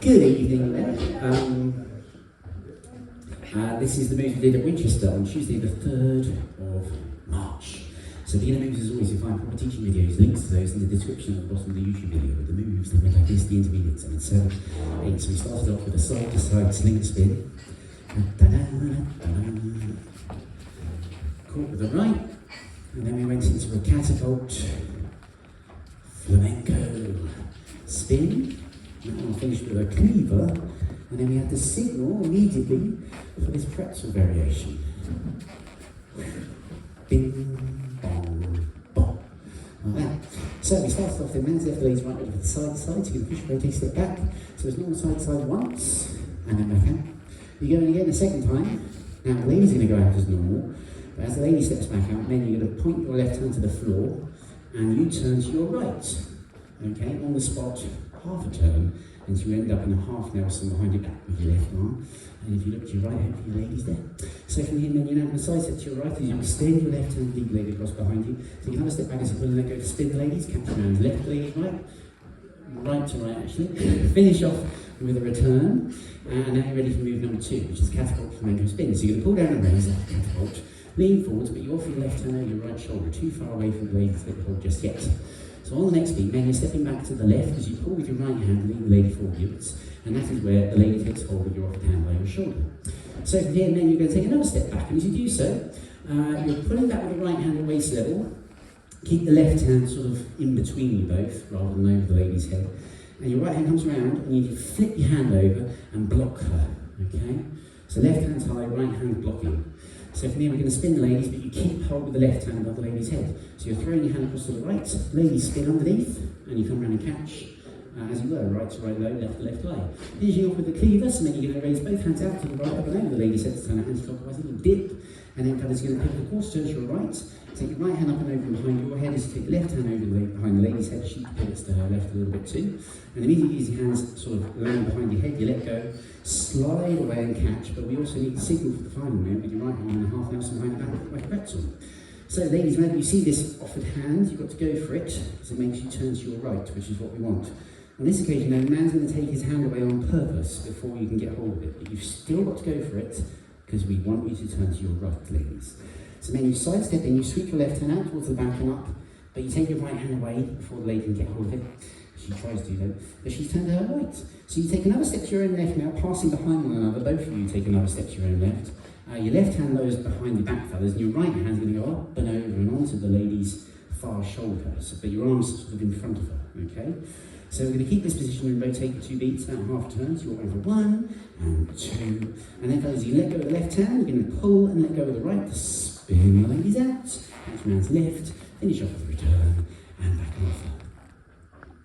Good evening there. This is the move we did at Winchester on Tuesday the 3rd of March. So beginner moves, as always, you'll find proper teaching videos, links to those in the description at the bottom of the YouTube video with the moves. They went like this, the intermediates, and 7, 8. So we started off with a side-to-side sling spin. Caught with the right, and then we went into a catapult, flamenco, spin. And then we finished with a cleaver, and then we had the signal immediately for this pretzel variation. Bing, bong, bong. Like that. So we started off the men's left, ladies right, over the side to side, so you can push, rotate, step back. So it's normal side to side once, and then back out. You go in again a second time. Now the lady's going to go out as normal, but as the lady steps back out, then you're going to point your left hand to the floor, and you turn to your right. Okay, on the spot, half a turn, until you end up in a half Nelson behind your back with your left arm. And if you look to your right, hopefully your lady's there. So from here, then you're now going to side step to your right as you extend your left hand deep leg across behind you. So you can have a step back as you pull and let go to spin the ladies, catch around left ladies right, right to right actually. Finish off with a return, and now you're ready for move number 2, which is catapult flamenco spin. So you're going to pull down and raise that catapult, lean forwards, but you offer your left hand over your right shoulder, too far away from the lady to hold just yet. So on the next beat, then you're stepping back to the left as you pull with your right hand, lean the lady forwards, and that is where the lady takes hold of your offered hand by your shoulder. So from here, then you're going to take another step back, and as you do so, you're pulling back with the right hand at waist level. Keep the left hand sort of in between you both, rather than over the lady's head. And your right hand comes around, and you flip your hand over and block her, okay? So left hand's high, right hand blocking. So from here we're going to spin the ladies, but you keep hold with the left hand above the lady's head. So you're throwing your hand across to the right, ladies spin underneath, and you come around and catch as you go, right to right low, left to left high. Finishing off with the cleaver, so then you're going to raise both hands out to the right, up and over the lady's head to turn her anti-clockwise, a little dip, and then fella's going to pick the course, turn to your right, take your right hand up and over behind your head as you take the left hand over behind the lady's head, she pivots to her left a little bit too, and immediately as your hands sort of land behind your head, you let go, slide away and catch, but we also need the signal for the final move with your right arm and a half Nelson behind the back like a pretzel. So ladies, whenever you see this offered hand, you've got to go for it, because it makes you turn to your right, which is what we want. On this occasion, though, the man's going to take his hand away on purpose before you can get hold of it, but you've still got to go for it, because we want you to turn to your right, ladies. So then you sidestep in, you sweep your left hand out towards the back and up, but you take your right hand away before the lady can get hold of it. She tries to though, but she's turned to her right. So you take another step to your own left now, passing behind one another, both of you take another step to your own left. Your left hand lowers behind your back fellas, and your right hand's going to go up and over and onto the lady's far shoulder, but your arm's sort of in front of her, okay? So we're going to keep this position and rotate the 2 beats, about half turns. You're over 1 and 2. And then fellas, you let go of the left hand, you're going to pull and let go of the right to spin the ladies out. Catch man's left, finish off with a return, and back off.